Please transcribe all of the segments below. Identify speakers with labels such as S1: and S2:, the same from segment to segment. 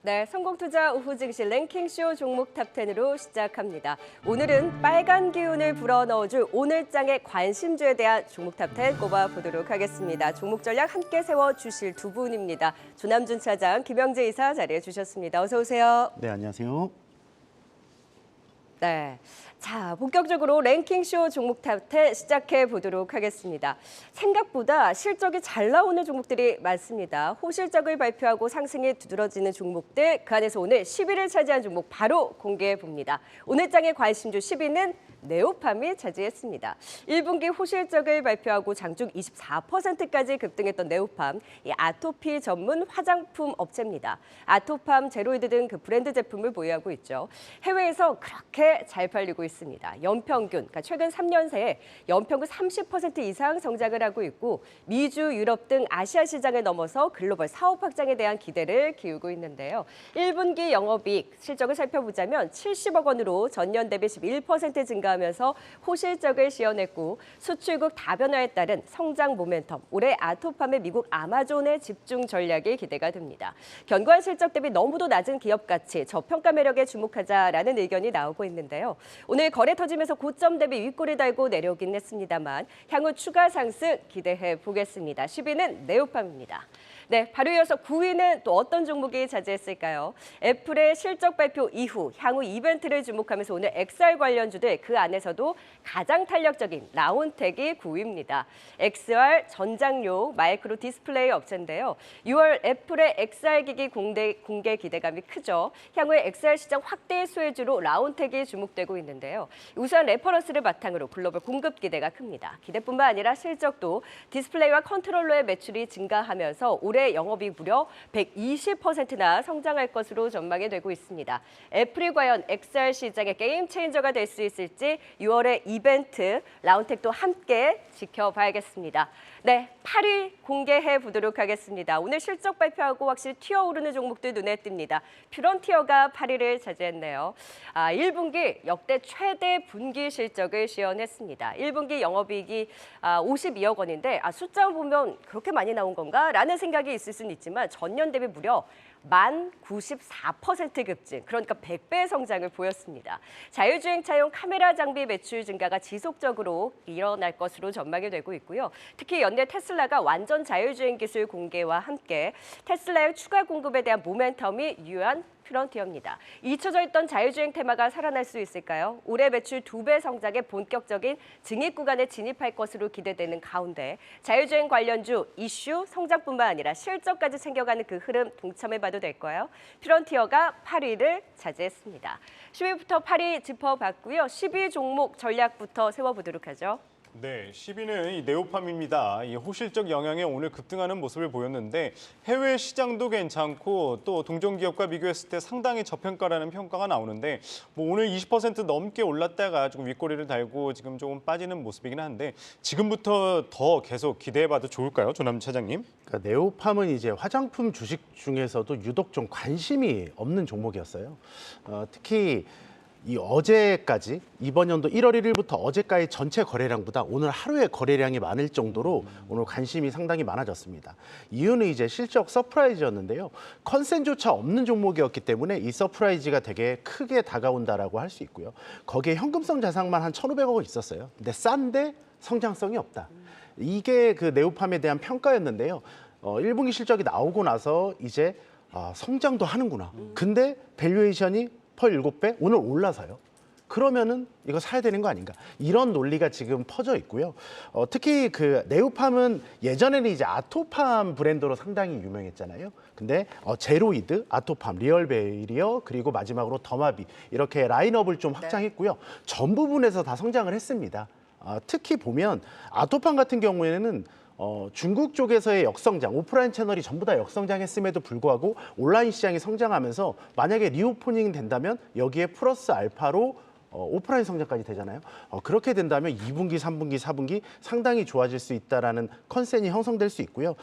S1: 네, 성공투자 오후 증시 랭킹쇼 종목 탑10으로 시작합니다. 오늘은 빨간 기운을 불어넣어줄 오늘장의 관심주에 대한 종목 탑10 꼽아보도록 하겠습니다. 종목 전략 함께 세워주실 두 분입니다. 조남준 차장, 김영재 이사 자리해 주셨습니다. 어서 오세요.
S2: 네, 안녕하세요.
S1: 네, 자 본격적으로 랭킹쇼 종목 탑10 시작해 보도록 하겠습니다. 생각보다 실적이 잘 나오는 종목들이 많습니다. 호실적을 발표하고 상승이 두드러지는 종목들, 그 안에서 오늘 10위를 차지한 종목 바로 공개해 봅니다. 오늘 장의 관심주 10위는 네오팜이 차지했습니다. 1분기 호실적을 발표하고 장중 24%까지 급등했던 네오팜, 이 아토피 전문 화장품 업체입니다. 아토팜, 제로이드 등 그 브랜드 제품을 보유하고 있죠. 해외에서 그렇게 잘 팔리고 있습니다. 연평균, 그러니까 최근 3년 새에 연평균 30% 이상 성장을 하고 있고 미주, 유럽 등 아시아 시장을 넘어서 글로벌 사업 확장에 대한 기대를 기울고 있는데요. 1분기 영업이익 실적을 살펴보자면 70억 원으로 전년 대비 11% 증가하면서 호실적을 시현했고 수출국 다변화에 따른 성장 모멘텀, 올해 아토팜의 미국 아마존의 집중 전략이 기대가 됩니다. 견고한 실적 대비 너무도 낮은 기업 가치, 저평가 매력에 주목하자라는 의견이 나오고 있는데요. 오늘 거래 터지면서 고점 대비 윗골이 달고 내려오긴 했습니다만 향후 추가 상승 기대해 보겠습니다. 10위는 네오팜입니다. 네, 바로 이어서 9위는 또 어떤 종목이 차지했을까요? 애플의 실적 발표 이후 향후 이벤트를 주목하면서 오늘 XR 관련주들 그 안에서도 가장 탄력적인 라운텍이 9위입니다. XR 전장용 마이크로 디스플레이 업체인데요. 6월 애플의 XR 기기 공개 기대감이 크죠. 향후에 XR 시장 확대 수혜주로 라운텍이 주목되고 있는데요. 우수한 레퍼런스를 바탕으로 글로벌 공급 기대가 큽니다. 기대뿐만 아니라 실적도 디스플레이와 컨트롤러의 매출이 증가하면서 올해 영업이 무려 120%나 성장할 것으로 전망이 되고 있습니다. 애플이 과연 XR 시장의 게임 체인저가 될 수 있을지 6월의 이벤트 라운텍도 함께 지켜봐야겠습니다. 네, 8위 공개해 보도록 하겠습니다. 오늘 실적 발표하고 확실히 튀어오르는 종목들 눈에 띕니다. 퓨런티어가 8위를 차지했네요. 1분기 역대 최대 분기 실적을 시현했습니다. 1분기 영업이익이 52억 원인데 숫자 보면 그렇게 많이 나온 건가? 라는 생각이 있을 수는 있지만 전년 대비 무려 94% 급증, 그러니까 100배의 성장을 보였습니다. 자율주행차용 카메라 장비 매출 증가가 지속적으로 일어날 것으로 전망이 되고 있고요. 특히 연내 테슬라가 완전 자율주행 기술 공개와 함께 테슬라의 추가 공급에 대한 모멘텀이 유효한 퓨런티어입니다. 잊혀져 있던 자율주행 테마가 살아날 수 있을까요? 올해 매출 2배 성장에 본격적인 증입 구간에 진입할 것으로 기대되는 가운데 자율주행 관련주 이슈 성장뿐만 아니라 실적까지 챙겨가는 그 흐름 동참해봐도 될까요? 퓨런티어가 8위를 차지했습니다. 10위부터 8위 짚어봤고요. 10위 종목 전략부터 세워보도록 하죠.
S3: 네, 10위는 이 네오팜입니다. 이 호실적 영향에 오늘 급등하는 모습을 보였는데 해외 시장도 괜찮고 또 동종 기업과 비교했을 때 상당히 저평가라는 평가가 나오는데 오늘 20% 넘게 올랐다가 조금 윗꼬리를 달고 지금 조금 빠지는 모습이긴 한데 지금부터 더 계속 기대해봐도 좋을까요, 조남준 차장님?
S2: 그러니까 네오팜은 이제 화장품 주식 중에서도 유독 좀 관심이 없는 종목이었어요. 특히 이 어제까지 이번 연도 1월 1일부터 어제까지 전체 거래량보다 오늘 하루의 거래량이 많을 정도로 오늘 관심이 상당히 많아졌습니다. 이유는 이제 실적 서프라이즈였는데요. 컨센조차 없는 종목이었기 때문에 이 서프라이즈가 되게 크게 다가온다라고 할 수 있고요. 거기에 현금성 자산만 한 1,500억 원 있었어요. 근데 싼데 성장성이 없다. 이게 그 네오팜에 대한 평가였는데요. 1분기 실적이 나오고 나서 이제 성장도 하는구나. 근데 밸류에이션이 per 7배? 오늘 올라서요. 그러면은 이거 사야 되는 거 아닌가? 이런 논리가 지금 퍼져 있고요. 특히 그 네오팜은 예전에는 이제 아토팜 브랜드로 상당히 유명했잖아요. 근데 제로이드, 아토팜, 리얼베리어 그리고 마지막으로 더마비 이렇게 라인업을 좀 확장했고요. 전 부분에서 다 성장을 했습니다. 특히 보면 아토팜 같은 경우에는 중국 쪽에서의 역성장, 오프라인 채널이 전부 다 역성장했음에도 불구하고 온라인 시장이 성장하면서 만약에 리오프닝 된다면 여기에 플러스 알파로 오프라인 성장까지 되잖아요. 그렇게 된다면 2분기, 3분기, 4분기 상당히 좋아질 수 있다라는 컨센이 형성될 수 있고요.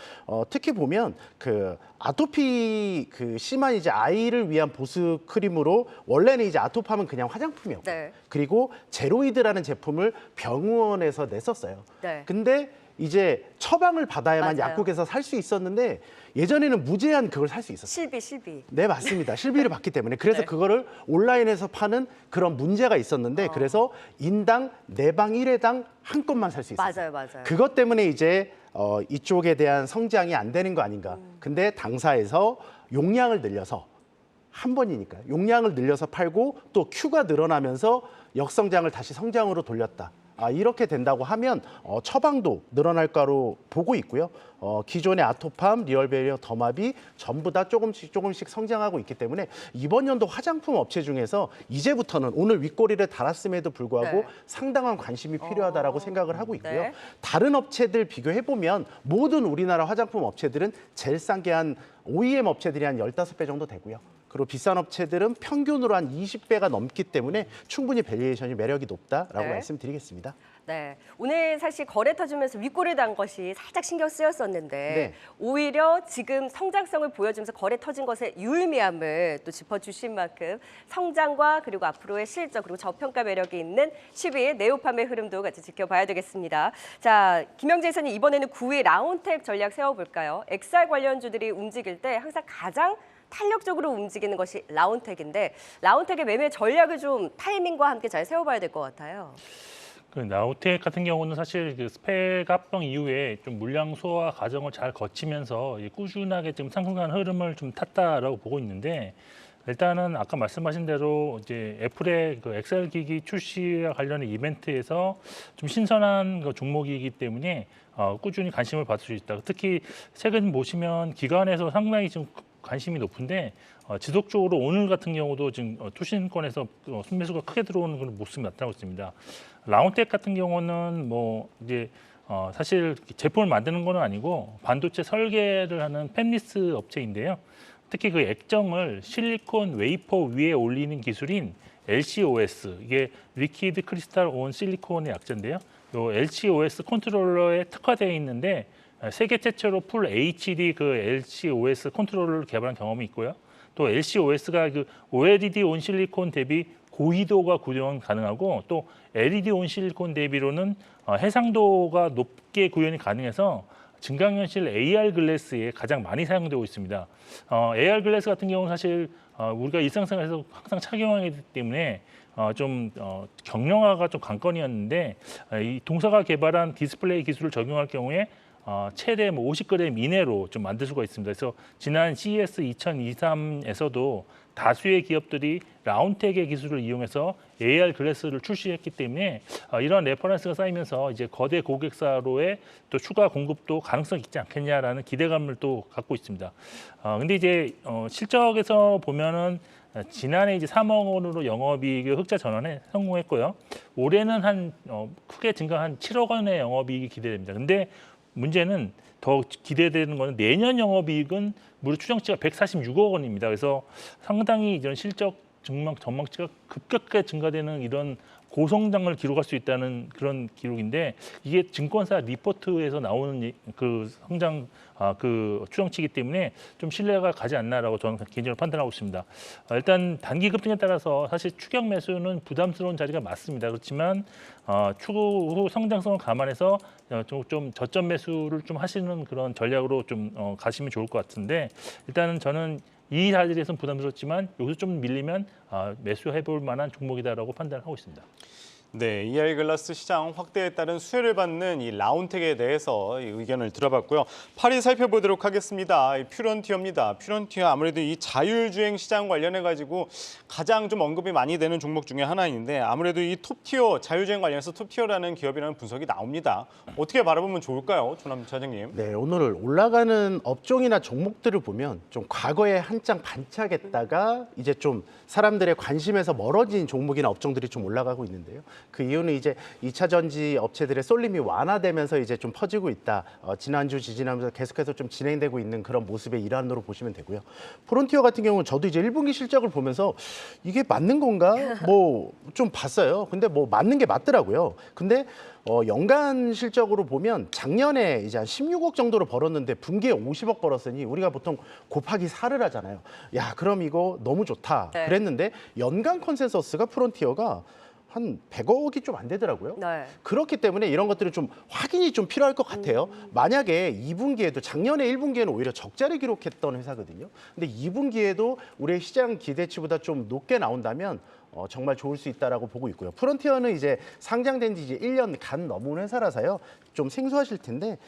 S2: 특히 보면 그 아토피 그 심한 이제 아이를 위한 보습 크림으로 원래는 이제 아토팜은 그냥 화장품이었고
S1: 네.
S2: 그리고 제로이드라는 제품을 병원에서 냈었어요.
S1: 네.
S2: 근데 이제 처방을 받아야만
S1: 맞아요.
S2: 약국에서 살 수 있었는데 예전에는 무제한 그걸 살 수 있었어요.
S1: 실비.
S2: 네, 맞습니다. 실비를 받기 때문에. 그래서
S1: 네.
S2: 그거를 온라인에서 파는 그런 문제가 있었는데 그래서 인당 4방 1회당 한 건만 살 수 있었어요.
S1: 맞아요.
S2: 그것 때문에 이제 이쪽에 대한 성장이 안 되는 거 아닌가. 근데 당사에서 용량을 늘려서 한 번이니까 용량을 늘려서 팔고 또 큐가 늘어나면서 역성장을 다시 성장으로 돌렸다. 이렇게 된다고 하면 처방도 늘어날 거로 보고 있고요. 기존의 아토팜, 리얼베리어, 더마비 전부 다 조금씩 성장하고 있기 때문에 이번 연도 화장품 업체 중에서 이제부터는 오늘 윗꼬리를 달았음에도 불구하고
S1: 네.
S2: 상당한 관심이 필요하다라고 생각을 하고 있고요.
S1: 네.
S2: 다른 업체들 비교해 보면 모든 우리나라 화장품 업체들은 제일 싼 게 한 OEM 업체들이 한 15배 정도 되고요. 그리고 비싼 업체들은 평균으로 한 20배가 넘기 때문에 충분히 밸류에이션이 매력이 높다라고
S1: 네.
S2: 말씀드리겠습니다.
S1: 네, 오늘 사실 거래 터지면서 윗골을 단 것이 살짝 신경 쓰였었는데
S2: 네.
S1: 오히려 지금 성장성을 보여주면서 거래 터진 것의 유의미함을 또 짚어주신 만큼 성장과 그리고 앞으로의 실적 그리고 저평가 매력이 있는 10위 네오팜의 흐름도 같이 지켜봐야 되겠습니다. 자, 김영재 이사님 이번에는 9위 라운텍 전략 세워볼까요? XR 관련주들이 움직일 때 항상 가장 탄력적으로 움직이는 것이 라운텍인데 라운텍의 매매 전략을 좀 타이밍과 함께 잘 세워봐야 될 것 같아요.
S4: 그 나우텍 같은 경우는 사실 그 스펙 합병 이후에 좀 물량 소화 과정을 잘 거치면서 꾸준하게 지금 상승한 흐름을 좀 탔다라고 보고 있는데 일단은 아까 말씀하신 대로 이제 애플의 그 XR 기기 출시와 관련된 이벤트에서 좀 신선한 그 종목이기 때문에 꾸준히 관심을 받을 수 있다. 특히 최근 보시면 기관에서 상당히 좀 관심이 높은데 지속적으로 오늘 같은 경우도 지금 투신권에서 순매수가 크게 들어오는 그런 모습이 나타나고 있습니다. 라운텍 같은 경우는 뭐 이제 사실 제품을 만드는 건 아니고 반도체 설계를 하는 팹리스 업체인데요. 특히 그 액정을 실리콘 웨이퍼 위에 올리는 기술인 LCOS, 이게 리퀴드 크리스탈 온 실리콘의 약자인데요. 요 LCOS 컨트롤러에 특화되어 있는데 세계 최초로 풀 HD 그 LCOS 컨트롤러를 개발한 경험이 있고요. 또 LCOS가 그 OLED 온 실리콘 대비 고희도가 구현 가능하고 또 LED 온 실리콘 대비로는 해상도가 높게 구현이 가능해서 증강현실 AR 글래스에 가장 많이 사용되고 있습니다. AR 글래스 같은 경우는 사실 우리가 일상생활에서 항상 착용하기 때문에 좀 경량화가 좀 관건이었는데 이 동사가 개발한 디스플레이 기술을 적용할 경우에 최대 50g 이내로 좀 만들 수가 있습니다. 그래서 지난 CES 2023에서도 다수의 기업들이 라운텍의 기술을 이용해서 AR 글래스를 출시했기 때문에 이런 레퍼런스가 쌓이면서 이제 거대 고객사로의 또 추가 공급도 가능성이 있지 않겠냐라는 기대감을 또 갖고 있습니다. 근데 이제 실적에서 보면은 지난해 이제 3억 원으로 영업이익 흑자 전환에 성공했고요. 올해는 한 크게 증가한 7억 원의 영업이익이 기대됩니다. 근데 문제는 더 기대되는 거는 내년 영업이익은 무려 추정치가 146억 원입니다. 그래서 상당히 이런 실적 전망치가 급격하게 증가되는 이런 고성장을 기록할 수 있다는 그런 기록인데 이게 증권사 리포트에서 나오는 그 성장 그 추정치이기 때문에 좀 신뢰가 가지 않나라고 저는 개인적으로 판단하고 있습니다. 일단 단기 급등에 따라서 사실 추격 매수는 부담스러운 자리가 맞습니다. 그렇지만 추후 성장성을 감안해서 좀 저점 매수를 좀 하시는 그런 전략으로 좀 가시면 좋을 것 같은데 일단은 저는 이 자리에서는 부담스럽지만 여기서 좀 밀리면 매수해볼 만한 종목이다라고 판단을 하고 있습니다.
S3: 네, AR 글라스 시장 확대에 따른 수혜를 받는 이 라운텍에 대해서 이 의견을 들어봤고요. 8위 살펴보도록 하겠습니다. 이 퓨런티어입니다. 퓨런티어 아무래도 이 자율주행 시장 관련해 가지고 가장 좀 언급이 많이 되는 종목 중에 하나인데 아무래도 이 톱티어 자율주행 관련해서 톱티어라는 기업이라는 분석이 나옵니다. 어떻게 바라보면 좋을까요, 조남 차장님?
S2: 네, 오늘 올라가는 업종이나 종목들을 보면 좀 과거에 한창 반짝했다가 이제 좀 사람들의 관심에서 멀어진 종목이나 업종들이 좀 올라가고 있는데요. 그 이유는 이제 2차 전지 업체들의 쏠림이 완화되면서 이제 좀 퍼지고 있다. 지난주 지지나면서 계속해서 좀 진행되고 있는 그런 모습의 일환으로 보시면 되고요. 프론티어 같은 경우는 저도 이제 1분기 실적을 보면서 이게 맞는 건가? 뭐 좀 봤어요. 근데 뭐 맞는 게 맞더라고요. 근데 연간 실적으로 보면 작년에 이제 한 16억 정도로 벌었는데 분기에 50억 벌었으니 우리가 보통 곱하기 4를 하잖아요. 야, 그럼 이거 너무 좋다.
S1: 네.
S2: 그랬는데 연간 컨센서스가 프론티어가 한 100억이 좀 안 되더라고요.
S1: 네.
S2: 그렇기 때문에 이런 것들은 좀 확인이 좀 필요할 것 같아요. 만약에 2분기에도 작년에 1분기에는 오히려 적자를 기록했던 회사거든요. 근데 2분기에도 우리의 시장 기대치보다 좀 높게 나온다면 정말 좋을 수 있다라고 보고 있고요. 프론티어는 이제 상장된 지 이제 1년 간 넘은 회사라서요. 좀 생소하실 텐데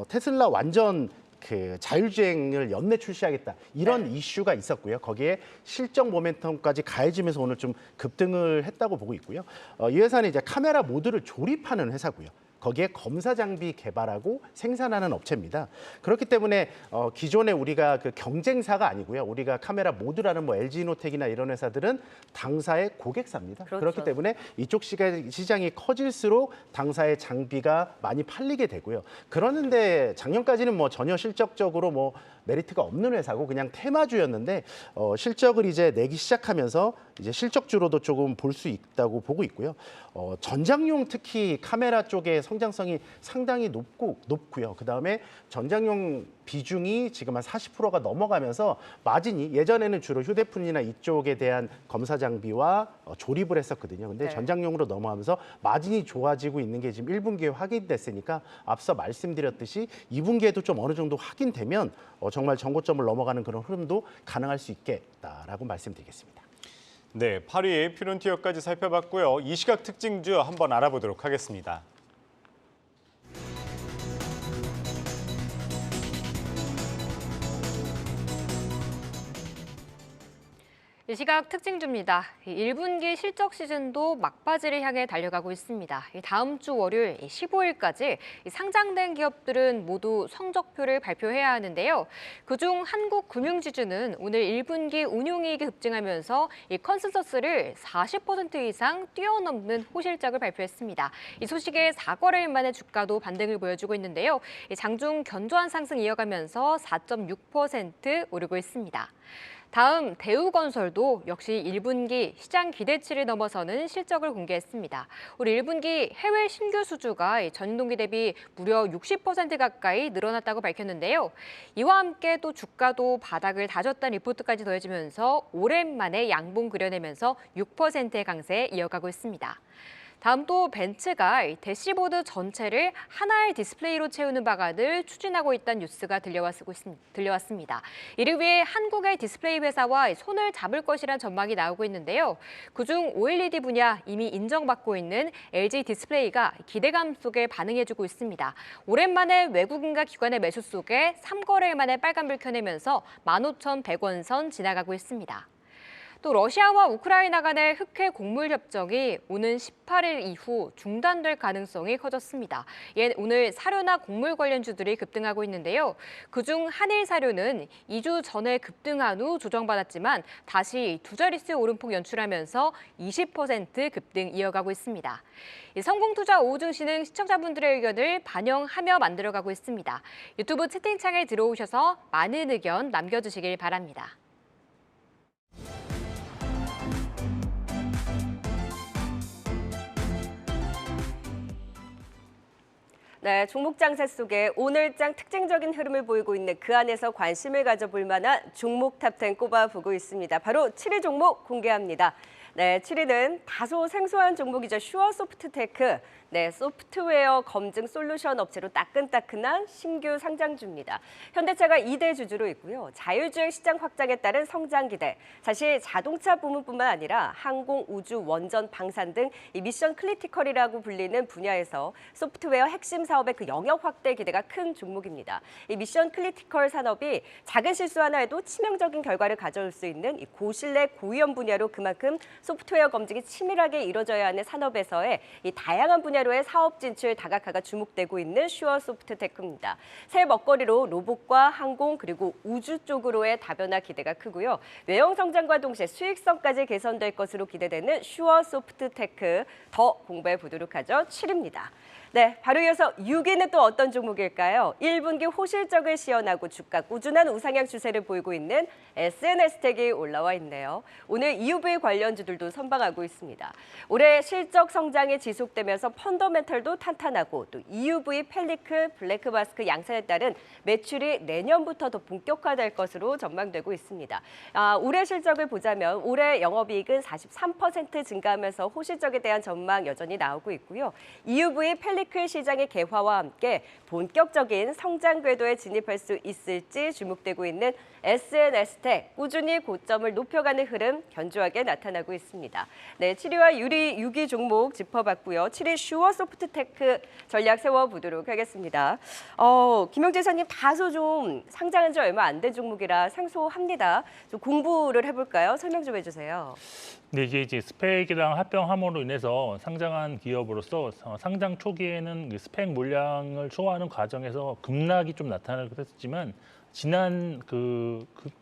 S2: 테슬라 완전 그 자율주행을 연내 출시하겠다 이런 이슈가 있었고요. 거기에 실적 모멘텀까지 가해지면서 오늘 좀 급등을 했다고 보고 있고요. 이 회사는 이제 카메라 모듈을 조립하는 회사고요. 거기에 검사 장비 개발하고 생산하는 업체입니다. 그렇기 때문에 기존에 우리가 그 경쟁사가 아니고요. 우리가 카메라 모듈하는 뭐 LG노텍이나 이런 회사들은 당사의 고객사입니다.
S1: 그렇죠.
S2: 그렇기 때문에 이쪽 시장이 커질수록 당사의 장비가 많이 팔리게 되고요. 그러는데 작년까지는 뭐 전혀 실적적으로 뭐 메리트가 없는 회사고 그냥 테마주였는데 실적을 이제 내기 시작하면서 이제 실적주로도 조금 볼 수 있다고 보고 있고요. 전장용 특히 카메라 쪽의 성장성이 상당히 높고요. 그다음에 전장용 비중이 지금 한 40%가 넘어가면서 마진이 예전에는 주로 휴대폰이나 이쪽에 대한 검사 장비와 조립을 했었거든요. 근데
S1: 네.
S2: 전장용으로 넘어가면서 마진이 좋아지고 있는 게 지금 1분기에 확인됐으니까 앞서 말씀드렸듯이 2분기에도 좀 어느 정도 확인되면 정말 정고점을 넘어가는 그런 흐름도 가능할 수 있겠다라고 말씀드리겠습니다.
S3: 네, 8위 퓨런티어까지 살펴봤고요. 이 시각 특징주 한번 알아보도록 하겠습니다.
S5: 이 시각 특징주입니다. 1분기 실적 시즌도 막바지를 향해 달려가고 있습니다. 다음 주 월요일 15일까지 상장된 기업들은 모두 성적표를 발표해야 하는데요. 그중 한국금융지주는 오늘 1분기 운용이익이 급증하면서 이 컨센서스를 40% 이상 뛰어넘는 호실적을 발표했습니다. 이 소식에 4거래일 만에 주가도 반등을 보여주고 있는데요. 장중 견조한 상승 이어가면서 4.6% 오르고 있습니다. 다음 대우건설도 역시 1분기 시장 기대치를 넘어서는 실적을 공개했습니다. 올 1분기 해외 신규 수주가 전년동기 대비 무려 60% 가까이 늘어났다고 밝혔는데요. 이와 함께 또 주가도 바닥을 다졌다는 리포트까지 더해지면서 오랜만에 양봉 그려내면서 6%의 강세 이어가고 있습니다. 다음 또 벤츠가 대시보드 전체를 하나의 디스플레이로 채우는 방안을 추진하고 있다는 뉴스가 들려왔습니다. 이를 위해 한국의 디스플레이 회사와 손을 잡을 것이란 전망이 나오고 있는데요. 그중 OLED 분야 이미 인정받고 있는 LG 디스플레이가 기대감 속에 반응해주고 있습니다. 오랜만에 외국인과 기관의 매수 속에 3거래일 만에 빨간불 켜내면서 15,100원 선 지나가고 있습니다. 또 러시아와 우크라이나 간의 흑해 곡물 협정이 오는 18일 이후 중단될 가능성이 커졌습니다. 오늘 사료나 곡물 관련주들이 급등하고 있는데요. 그중 한일 사료는 2주 전에 급등한 후 조정받았지만 다시 두 자릿수 오름폭 연출하면서 20% 급등 이어가고 있습니다. 성공투자 오후 증시는 시청자분들의 의견을 반영하며 만들어가고 있습니다. 유튜브 채팅창에 들어오셔서 많은 의견 남겨주시길 바랍니다.
S1: 네, 종목 장세 속에 오늘장 특징적인 흐름을 보이고 있는 그 안에서 관심을 가져볼 만한 종목 탑10 꼽아보고 있습니다. 바로 7위 종목 공개합니다. 네, 7위는 다소 생소한 종목이죠. 슈어소프트테크. 네, 소프트웨어 검증 솔루션 업체로 따끈따끈한 신규 상장주입니다. 현대차가 2대 주주로 있고요. 자율주행 시장 확장에 따른 성장 기대. 사실 자동차 부문뿐만 아니라 항공, 우주, 원전, 방산 등 이 미션 크리티컬이라고 불리는 분야에서 소프트웨어 핵심 사업의 그 영역 확대 기대가 큰 종목입니다. 이 미션 크리티컬 산업이 작은 실수 하나에도 치명적인 결과를 가져올 수 있는 이 고신뢰 고위험 분야로 그만큼 소프트웨어 검증이 치밀하게 이루어져야 하는 산업에서의 이 다양한 분야로의 사업 진출 다각화가 주목되고 있는 슈어소프트테크입니다. 새 먹거리로 로봇과 항공 그리고 우주 쪽으로의 다변화 기대가 크고요. 외형 성장과 동시에 수익성까지 개선될 것으로 기대되는 슈어소프트테크 더 공부해 보도록 하죠. 7위입니다. 네, 바로 이어서 6위는 또 어떤 종목일까요? 1분기 호실적을 시현하고 주가 꾸준한 우상향 추세를 보이고 있는 SNS텍이 올라와 있네요. 오늘 EUV 관련주들도 선방하고 있습니다. 올해 실적 성장이 지속되면서 펀더멘털도 탄탄하고 또 EUV 펠리클 블랙마스크 양산에 따른 매출이 내년부터 더 본격화될 것으로 전망되고 있습니다. 올해 실적을 보자면 올해 영업이익은 43% 증가하면서 호실적에 대한 전망 여전히 나오고 있고요. EUV 펠리클 시장의 개화와 함께 본격적인 성장 궤도에 진입할 수 있을지 주목되고 있는 SNS텍 꾸준히 고점을 높여가는 흐름 견조하게 나타나고 있습니다. 네, 7위와 6위 종목 짚어봤고요. 7위 슈어소프트테크 전략 세워보도록 하겠습니다. 김영재 사님 다소 좀 상장한 지 얼마 안 된 종목이라 생소합니다. 좀 공부를 해볼까요? 설명 좀 해주세요.
S4: 근데 이게 스펙이랑 합병함으로 인해서 상장한 기업으로서 상장 초기에는 그 스펙 물량을 소화하는 과정에서 급락이 좀 나타나기도 했지만 지난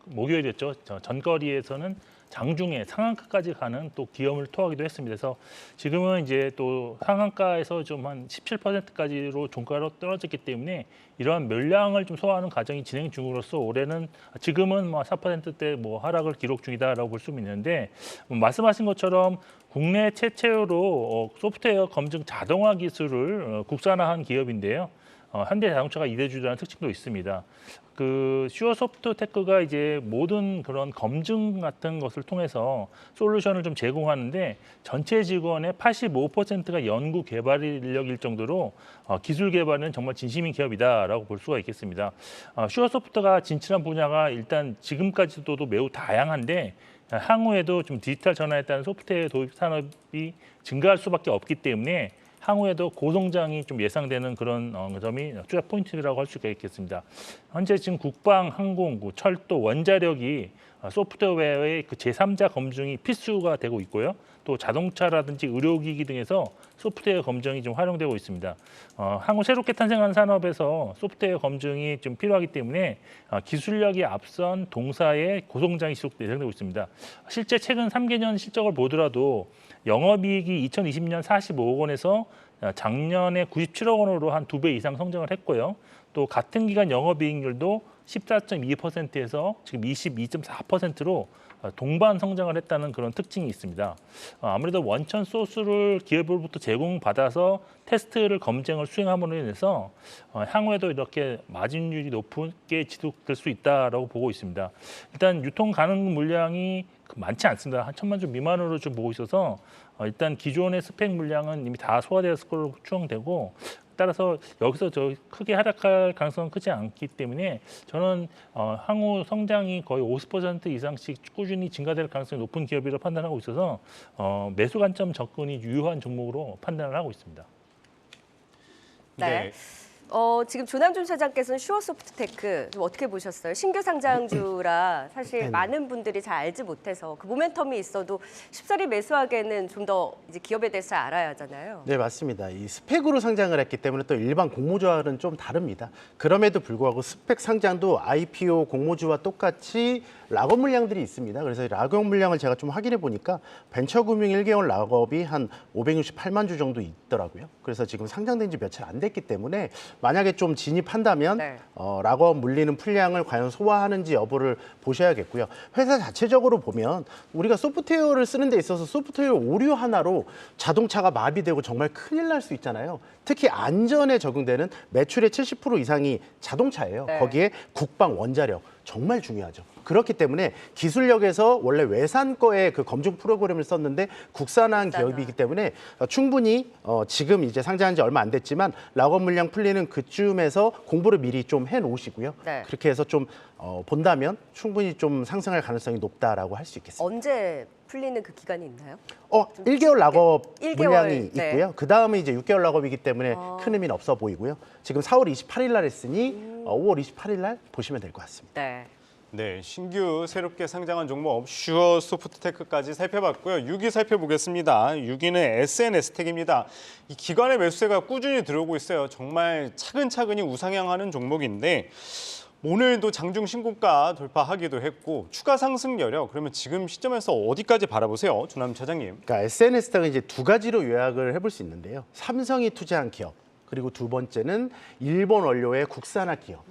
S4: 목요일이었죠. 전거리에서는 장중에 상한가까지 가는 또 기염을 토하기도 했습니다. 그래서 지금은 이제 또 상한가에서 좀 한 17%까지로 종가로 떨어졌기 때문에 이러한 물량을 좀 소화하는 과정이 진행 중으로서 올해는 지금은 뭐 4%대 뭐 하락을 기록 중이다라고 볼 수 있는데 말씀하신 것처럼 국내 최초로 소프트웨어 검증 자동화 기술을 국산화한 기업인데요. 현대자동차가 이대주라는 특징도 있습니다. 그 슈어소프트테크가 이제 모든 그런 검증 같은 것을 통해서 솔루션을 좀 제공하는데 전체 직원의 85%가 연구 개발 인력일 정도로 기술 개발은 정말 진심인 기업이다라고 볼 수가 있겠습니다. 슈어소프트가 진출한 분야가 일단 지금까지도 매우 다양한데 향후에도 좀 디지털 전환에 따른 소프트웨어 도입 산업이 증가할 수밖에 없기 때문에 향후에도 고성장이 좀 예상되는 그런 점이 투자 포인트라고 할 수가 있겠습니다. 현재 지금 국방, 항공, 철도, 원자력이 소프트웨어의 그 제3자 검증이 필수가 되고 있고요. 또 자동차라든지 의료기기 등에서 소프트웨어 검증이 좀 활용되고 있습니다. 향후 새롭게 탄생하는 산업에서 소프트웨어 검증이 좀 필요하기 때문에 기술력이 앞선 동사의 고성장이 지속 예상되고 있습니다. 실제 최근 3개년 실적을 보더라도 영업이익이 2020년 45억 원에서 작년에 97억 원으로 한 2배 이상 성장을 했고요. 또 같은 기간 영업이익률도 14.2%에서 지금 22.4%로 동반 성장을 했다는 그런 특징이 있습니다. 아무래도 원천 소스를 기업으로부터 제공받아서 테스트를 검증을 수행함으로 인해서 향후에도 이렇게 마진율이 높게 지속될 수 있다라고 보고 있습니다. 일단 유통 가능 물량이 많지 않습니다. 한 1,000만 주 미만으로 좀 보고 있어서 일단 기존의 스펙 물량은 이미 다 소화되었을 걸로 추정되고 따라서 여기서 크게 하락할 가능성은 크지 않기 때문에 저는 향후 성장이 거의 50% 이상씩 꾸준히 증가될 가능성이 높은 기업이라고 판단하고 있어서 매수 관점 접근이 유효한 종목으로 판단을 하고 있습니다.
S1: 네. 지금 조남준 사장께서는 슈어소프트테크 좀 어떻게 보셨어요? 신규 상장주라 사실
S2: 네네.
S1: 많은 분들이 잘 알지 못해서 그 모멘텀이 있어도 쉽사리 매수하기에는 좀 더 이제 기업에 대해서 알아야 하잖아요.
S2: 네, 맞습니다. 이 스펙으로 상장을 했기 때문에 또 일반 공모주와는 좀 다릅니다. 그럼에도 불구하고 스펙 상장도 IPO 공모주와 똑같이 락업 물량들이 있습니다. 그래서 락업 물량을 제가 좀 확인해 보니까 벤처금융 1개월 락업이 한 568만 주 정도 있더라고요. 그래서 지금 상장된 지 며칠 안 됐기 때문에 만약에 좀 진입한다면
S1: 네.
S2: 락업 물리는 풀량을 과연 소화하는지 여부를 보셔야겠고요. 회사 자체적으로 보면 우리가 소프트웨어를 쓰는 데 있어서 소프트웨어 오류 하나로 자동차가 마비되고 정말 큰일 날 수 있잖아요. 특히 안전에 적용되는 매출의 70% 이상이 자동차예요.
S1: 네.
S2: 거기에 국방, 원자력 정말 중요하죠. 그렇기 때문에 기술력에서 원래 외산 거에 그 검증 프로그램을 썼는데 국산화한 기업이기 때문에 충분히 지금 이제 상장한 지 얼마 안 됐지만 락업 물량 풀리는 그쯤에서 공부를 미리 좀 해놓으시고요.
S1: 네.
S2: 그렇게 해서 좀 본다면 충분히 좀 상승할 가능성이 높다라고 할 수 있겠습니다.
S1: 언제 풀리는 그 기간이 있나요?
S2: 1개월 락업
S1: 1개월,
S2: 물량이
S1: 네.
S2: 있고요. 그 다음에 이제 6개월 락업이기 때문에 큰 의미는 없어 보이고요. 지금 4월 28일 날 했으니 5월 28일 날 보시면 될 것 같습니다.
S1: 네.
S3: 네, 신규 새롭게 상장한 종목 슈어소프트테크까지 살펴봤고요. 6위 살펴보겠습니다. 6위는 SNS텍입니다. 이 기관의 매수세가 꾸준히 들어오고 있어요. 정말 차근차근히 우상향하는 종목인데 오늘도 장중 신고가 돌파하기도 했고 추가 상승 여력 그러면 지금 시점에서 어디까지 바라보세요, 조남 차장님?
S2: 그러니까 SNS텍은 이제 두 가지로 요약을 해볼 수 있는데요. 삼성이 투자한 기업, 그리고 두 번째는 일본 원료의 국산화 기업.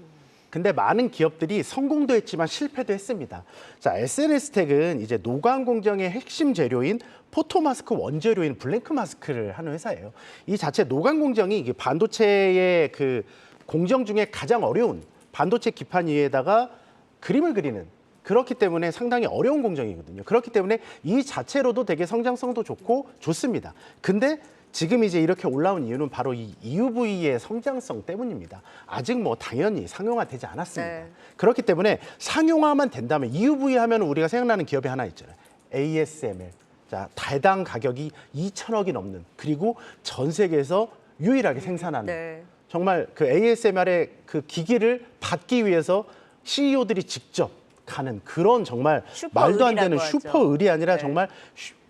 S2: 근데 많은 기업들이 성공도 했지만 실패도 했습니다. 자, SNS텍은 이제 노광 공정의 핵심 재료인 포토마스크 원재료인 블랭크 마스크를 하는 회사예요. 이 자체 노광 공정이 이게 반도체의 그 공정 중에 가장 어려운 반도체 기판 위에다가 그림을 그리는, 그렇기 때문에 상당히 어려운 공정이거든요. 그렇기 때문에 이 자체로도 되게 성장성도 좋고 좋습니다. 근데 지금 이제 이렇게 올라온 이유는 바로 이 EUV의 성장성 때문입니다. 아직 뭐 당연히 상용화되지 않았습니다.
S1: 네.
S2: 그렇기 때문에 상용화만 된다면 EUV 하면 우리가 생각나는 기업이 하나 있잖아요. ASML. 자, 대당 가격이 2천억이 넘는, 그리고 전 세계에서 유일하게 생산하는,
S1: 네.
S2: 정말 그 ASMR의 그 기기를 받기 위해서 CEO들이 직접 가는 그런 정말
S1: 슈퍼
S2: 말도 안 되는
S1: 의리라고 하죠.
S2: 슈퍼 의리 아니라
S1: 네.
S2: 정말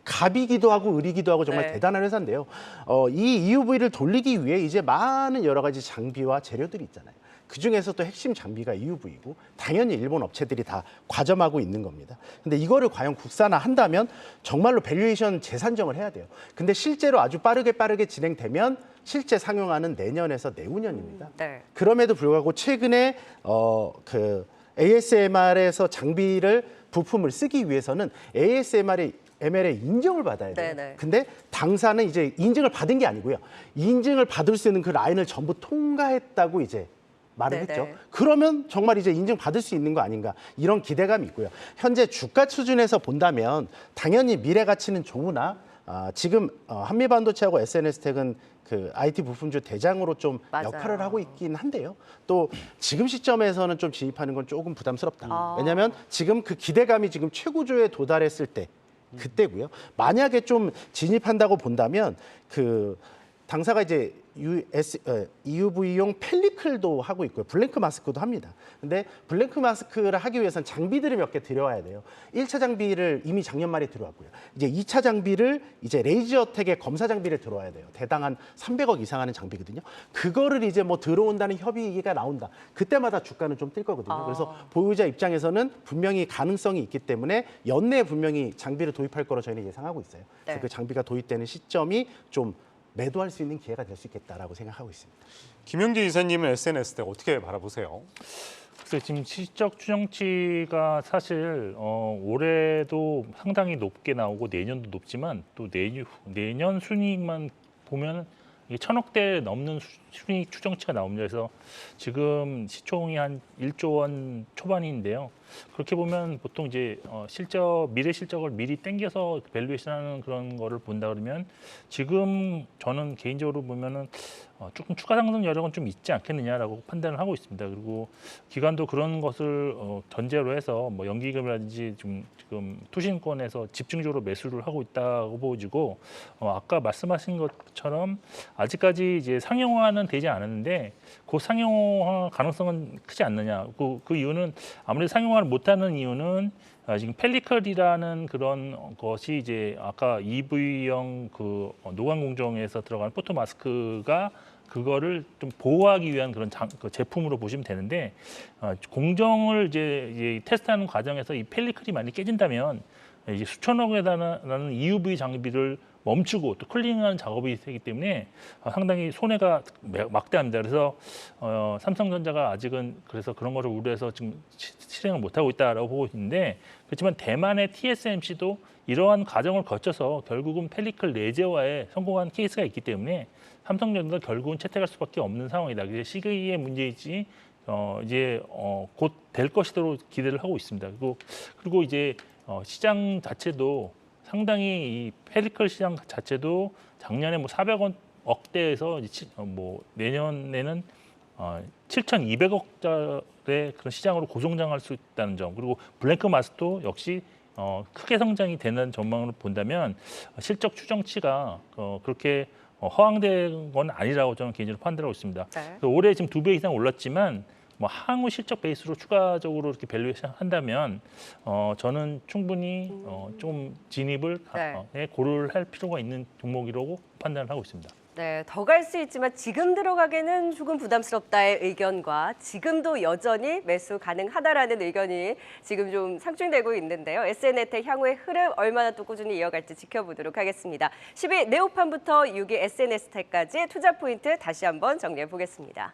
S2: 갑이기도 하고 의리기도 하고 정말
S1: 네.
S2: 대단한 회사인데요. 이 EUV를 돌리기 위해 이제 많은 여러 가지 장비와 재료들이 있잖아요. 그중에서 또 핵심 장비가 EUV이고 당연히 일본 업체들이 다 과점하고 있는 겁니다. 근데 이거를 과연 국산화한다면 정말로 밸류에이션 재산정을 해야 돼요. 근데 실제로 아주 빠르게 진행되면 실제 상용화는 내년에서 내후년입니다.
S1: 네.
S2: 그럼에도 불구하고 최근에 그 ASMR에서 장비를 부품을 쓰기 위해서는 ASMR의 인정을 받아야 돼요.
S1: 네네.
S2: 근데 당사는 이제 인증을 받은 게 아니고요. 인증을 받을 수 있는 그 라인을 전부 통과했다고 이제 말을
S1: 네네.
S2: 했죠. 그러면 정말 이제 인증 받을 수 있는 거 아닌가, 이런 기대감이 있고요. 현재 주가 수준에서 본다면 당연히 미래 가치는 좋으나 지금 한미반도체하고 SNS텍은 그 IT 부품주 대장으로 좀
S1: 맞아요.
S2: 역할을 하고 있긴 한데요. 또 지금 시점에서는 좀 진입하는 건 조금 부담스럽다.
S1: 아.
S2: 왜냐하면 지금 그 기대감이 지금 최고조에 도달했을 때 그때고요. 만약에 좀 진입한다고 본다면 그 당사가 이제 EUV용 펠리클도 하고 있고요. 블랭크 마스크도 합니다. 근데 블랭크 마스크를 하기 위해서는 장비들을 몇 개 들여와야 돼요. 1차 장비를 이미 작년 말에 들어왔고요. 이제 2차 장비를 이제 레이저텍의 검사 장비를 들어와야 돼요. 대당 한 300억 이상 하는 장비거든요. 그거를 이제 뭐 들어온다는 협의가 나온다. 그때마다 주가는 좀 뛸 거거든요. 그래서 보유자 입장에서는 분명히 가능성이 있기 때문에 연내에 분명히 장비를 도입할 거로 저희는 예상하고 있어요. 그래서
S1: 네.
S2: 그 장비가 도입되는 시점이 좀 매도할 수 있는 기회가 될 수 있겠다라고 생각하고 있습니다.
S3: 김영기 이사님은 SNS텍 어떻게 바라보세요?
S4: 그래서 지금 실적 추정치가 사실 올해도 상당히 높게 나오고 내년도 높지만 또 내년 순이익만 보면 이게 1,000억대 넘는 순이익 추정치가 나옵니다. 그래서 지금 시총이 한 1조 원 초반인데요. 그렇게 보면 보통 이제 미래 실적을 미리 땡겨서 밸류에이션하는 그런 거를 본다 그러면 지금 저는 개인적으로 보면은 조금 추가 상승 여력은 좀 있지 않겠느냐라고 판단을 하고 있습니다. 그리고 기관도 그런 것을 전제로 해서 뭐 연기금이라든지 지금 투신권에서 집중적으로 매수를 하고 있다고 보여지고 아까 말씀하신 것처럼 아직까지 이제 상용화는 되지 않았는데 그 상용화 가능성은 크지 않느냐. 그 이유는 아무래도 상용화를 못하는 이유는 지금 펠리클이라는 그런 것이 이제 아까 EV형 그 노광 공정에서 들어가는 포토 마스크가 그거를 좀 보호하기 위한 그런 그 제품으로 보시면 되는데 공정을 이제 테스트하는 과정에서 이 펠리클이 많이 깨진다면 이제 수천억에 달하는 EUV 장비를 멈추고 또 클리닝하는 작업이 되기 때문에 상당히 손해가 막대합니다. 그래서 삼성전자가 아직은 그래서 그런 거를 우려해서 지금 실행을 못하고 있다라고 보고 있는데 그렇지만 대만의 TSMC도 이러한 과정을 거쳐서 결국은 펠리클 내재화에 성공한 케이스가 있기 때문에 삼성전자도 결국은 채택할 수밖에 없는 상황이다. 이제 시기의 문제이지 이제 곧 될 것이라고 기대를 하고 있습니다. 그리고 이제 시장 자체도 상당히 이 펠리클 시장 자체도 작년에 뭐 400억대에서 뭐 내년에는 7,200억짜리 그런 시장으로 고성장할 수 있다는 점, 그리고 블랭크 마스도 역시 크게 성장이 되는 전망으로 본다면 실적 추정치가 그렇게 허황된 건 아니라고 저는 개인적으로 판단하고 있습니다.
S1: 네.
S4: 올해 지금 2배 이상 올랐지만 뭐 향후 실적 베이스로 추가적으로 이렇게 밸류에이션 한다면 저는 충분히 좀 진입을
S1: 네.
S4: 고려를 할 필요가 있는 종목이라고 판단을 하고 있습니다.
S1: 네, 더 갈 수 있지만 지금 들어가기는 조금 부담스럽다의 의견과 지금도 여전히 매수 가능하다라는 의견이 지금 좀 상충되고 있는데요. SN혜택 향후의 흐름 얼마나 또 꾸준히 이어갈지 지켜보도록 하겠습니다. 10위 네오판부터 6위 SNS택까지 투자 포인트 다시 한번 정리해 보겠습니다.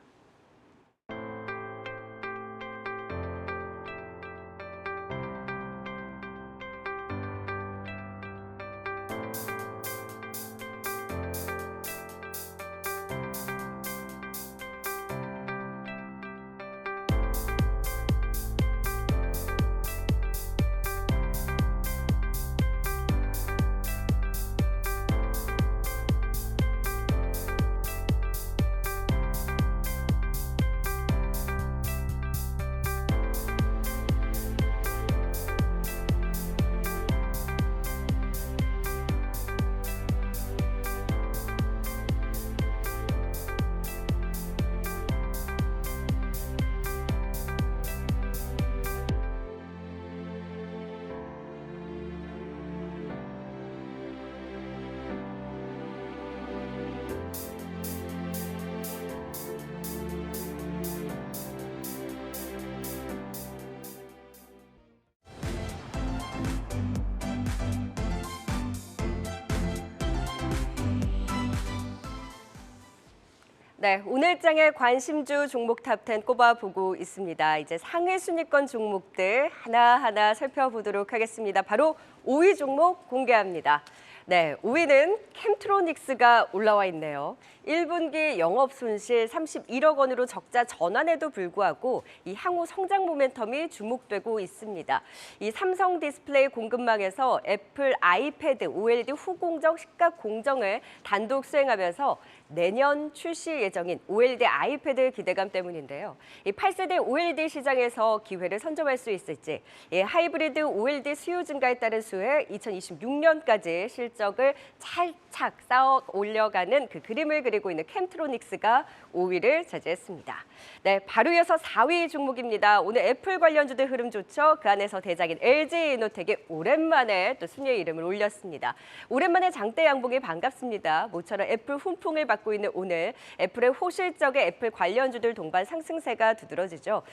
S1: 네, 오늘 장의 관심주 종목 탑10 꼽아보고 있습니다. 이제 상위 순위권 종목들 하나하나 살펴보도록 하겠습니다. 바로 5위 종목 공개합니다. 네, 5위는 캠트로닉스가 올라와 있네요. 1분기 영업 손실 31억 원으로 적자 전환에도 불구하고 이 향후 성장 모멘텀이 주목되고 있습니다. 이 삼성 디스플레이 공급망에서 애플 아이패드 OLED 후공정 시가 공정을 단독 수행하면서 내년 출시 예정인 OLED 아이패드 기대감 때문인데요. 이 8세대 OLED 시장에서 기회를 선점할 수 있을지, 하이브리드 OLED 수요 증가에 따른 수혜 2026년까지 실적을 찰착 쌓아 올려가는 그 그림을 그리고 있는 캠트로닉스가 5위를 차지했습니다. 네, 바로 이어서 4위 종목입니다. 오늘 애플 관련주들 흐름 좋죠. 그 안에서 대장인 LG이노텍이 오랜만에 또 순위의 이름을 올렸습니다. 오랜만에 장대 양봉이 반갑습니다. 모처럼 애플 훈풍을 받고 있는 오늘 애플의 호실적의 애플 관련주들 동반 상승세가 두드러지죠.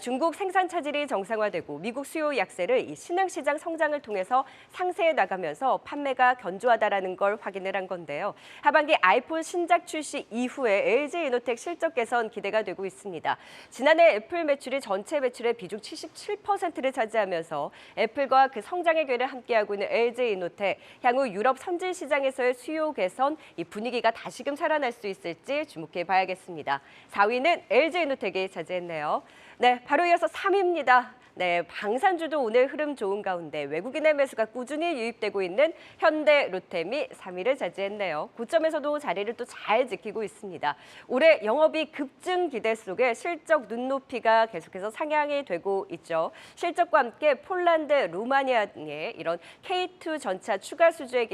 S1: 중국 생산 차질이 정상화되고 미국 수요 약세를 이 신흥시장 성장을 통해서 상쇄해 나가면서 판매가 견조하다라는 걸 확인을 한 건데요. 하반기 아이폰 신작 출시 이후에 LG이노텍 실적 개선 기대가 되고 있습니다. 지난해 애플 매출이 전체 매출의 비중 77%를 차지하면서 애플과 그 성장의 궤를 함께하고 있는 LG이노텍, 향후 유럽 선진 시장에서의 수요 개선, 이 분위기가 다시금 살아날 수 있을지 주목해 봐야겠습니다. 4위는 LG이노텍이 차지했네요. 네, 바로 이어서 3위입니다. 네, 방산주도 오늘 흐름 좋은 가운데 외국인의 매수가 꾸준히 유입되고 있는 현대 로템이 3위를 차지했네요. 고점에서도 자리를 또 잘 지키고 있습니다. 올해 영업이 급증 기대 속에 실적 눈높이가 계속해서 상향이 되고 있죠. 실적과 함께 폴란드, 루마니아의 이런 K2 전차 추가 수주의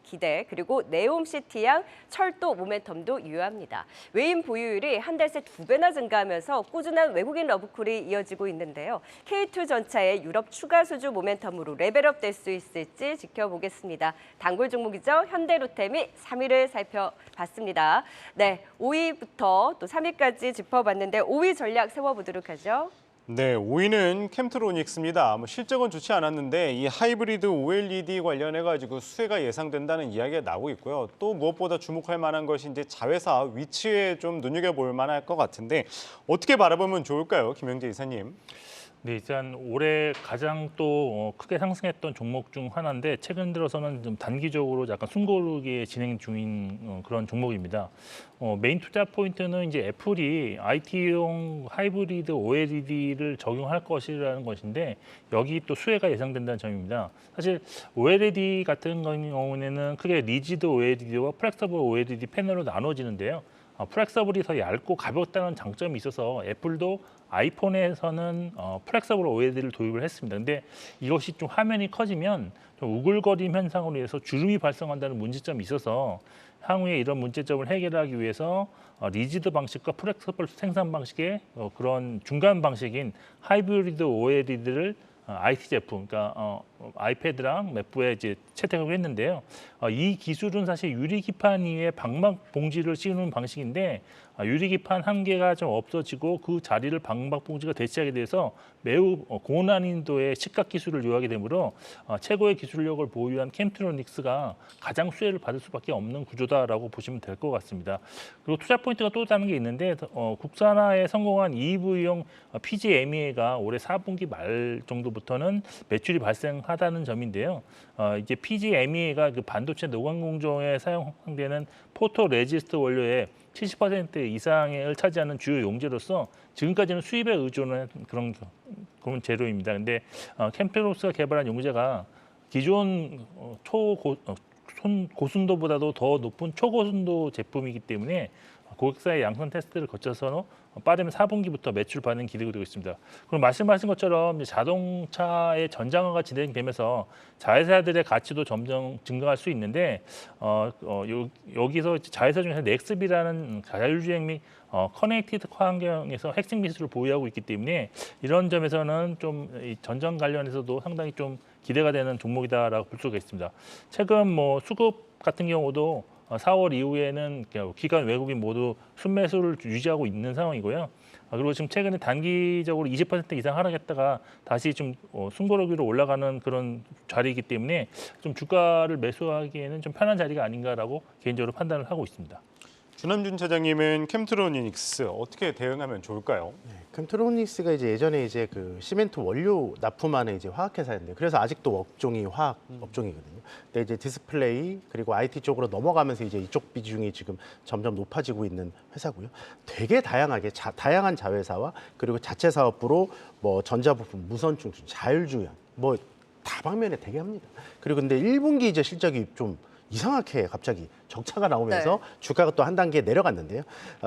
S1: 기대, 그리고 네옴시티양 철도 모멘텀도 유효합니다. 외인 보유율이 한 달 새 2배나 증가하면서 꾸준한 외국인 러브콜이 이어지고 있는데요. K2 전차의 유럽 추가 수주 모멘텀으로 레벨업 될 수 있을지 지켜보겠습니다. 단골 종목이죠. 현대로템이 3위를 살펴봤습니다. 네, 5위부터 또 3위까지 짚어봤는데 5위 전략 세워보도록 하죠.
S3: 네, 5위는 캠트로닉스입니다. 실적은 좋지 않았는데 이 하이브리드 OLED 관련해가지고 수혜가 예상된다는 이야기가 나오고 있고요. 또 무엇보다 주목할 만한 것이 이제 자회사 위치에 좀 눈여겨볼 만할 것 같은데 어떻게 바라보면 좋을까요, 김영재 이사님?
S4: 네, 일단 올해 가장 또 크게 상승했던 종목 중 하나인데 최근 들어서는 좀 단기적으로 약간 숨고르기에 진행 중인 그런 종목입니다. 메인 투자 포인트는 이제 애플이 IT용 하이브리드 OLED를 적용할 것이라는 것인데 여기 또 수혜가 예상된다는 점입니다. 사실 OLED 같은 경우에는 크게 리지드 OLED와 플렉서블 OLED 패널로 나눠지는데요. 플렉서블이 더 얇고 가볍다는 장점이 있어서 애플도 아이폰에서는 플렉서블 OLED를 도입을 했습니다. 근데 이것이 좀 화면이 커지면 좀 우글거림 현상으로 인해서 주름이 발생한다는 문제점이 있어서 향후에 이런 문제점을 해결하기 위해서 리지드 방식과 플렉서블 생산 방식의 그런 중간 방식인 하이브리드 OLED를 IT 제품, 그러니까 아이패드랑 맥북에 이제 채택을 했는데요. 이 기술은 사실 유리기판 위에 방막 봉지를 씌우는 방식인데 유리기판 한 개가 좀 없어지고 그 자리를 방막 봉지가 대체하게 돼서 매우 고난이도의 시각 기술을 요하게 되므로 최고의 기술력을 보유한 캠트로닉스가 가장 수혜를 받을 수밖에 없는 구조다라고 보시면 될 것 같습니다. 그리고 투자 포인트가 또 다른 게 있는데 국산화에 성공한 EV용 PGMEA가 올해 4분기 말 정도부터는 매출이 발생하다는 점인데요. 이제 PGMEA가 그 반도체 노광 공정에 사용되는 포토 레지스트 원료의 70% 이상을 차지하는 주요 용재로서 지금까지는 수입에 의존한 그런 재료입니다. 근데 캠페로스가 개발한 용재가 기존 고순도보다도 더 높은 초고순도 제품이기 때문에 고객사의 양선 테스트를 거쳐서 빠르면 4분기부터 매출 반응 기대가 되고 있습니다. 그럼 말씀하신 것처럼 이제 자동차의 전장화가 진행되면서 자회사들의 가치도 점점 증가할 수 있는데 여기서 자회사 중에서 넥스비라는 자율주행 및 커넥티드 환경에서 핵심 기술을 보유하고 있기 때문에 이런 점에서는 좀 이 전장 관련해서도 상당히 좀 기대가 되는 종목이다라고 볼 수가 있습니다. 최근 뭐 수급 같은 경우도 4월 이후에는 기관 외국인 모두 순매수를 유지하고 있는 상황이고요. 그리고 지금 최근에 단기적으로 20% 이상 하락했다가 다시 좀 숨고르기로 올라가는 그런 자리이기 때문에 좀 주가를 매수하기에는 좀 편한 자리가 아닌가라고 개인적으로 판단을 하고 있습니다.
S3: 주남준 차장님은 캠트로닉스 어떻게 대응하면 좋을까요?
S2: 캠트로닉스가 이제 예전에 이제 그 시멘트 원료 납품하는 이제 화학회사인데 그래서 아직도 업종이 화학 업종이거든요. 근데 이제 디스플레이 그리고 IT 쪽으로 넘어가면서 이제 이쪽 비중이 지금 점점 높아지고 있는 회사고요. 되게 다양하게 다양한 자회사와 그리고 자체 사업부로 뭐 전자부품, 무선충전, 자율주행 뭐 다방면에 되게 합니다. 그리고 근데 1분기 이제 실적이 좀 이상하게 갑자기 적차가 나오면서
S1: 네.
S2: 주가가 또 한 단계 내려갔는데요.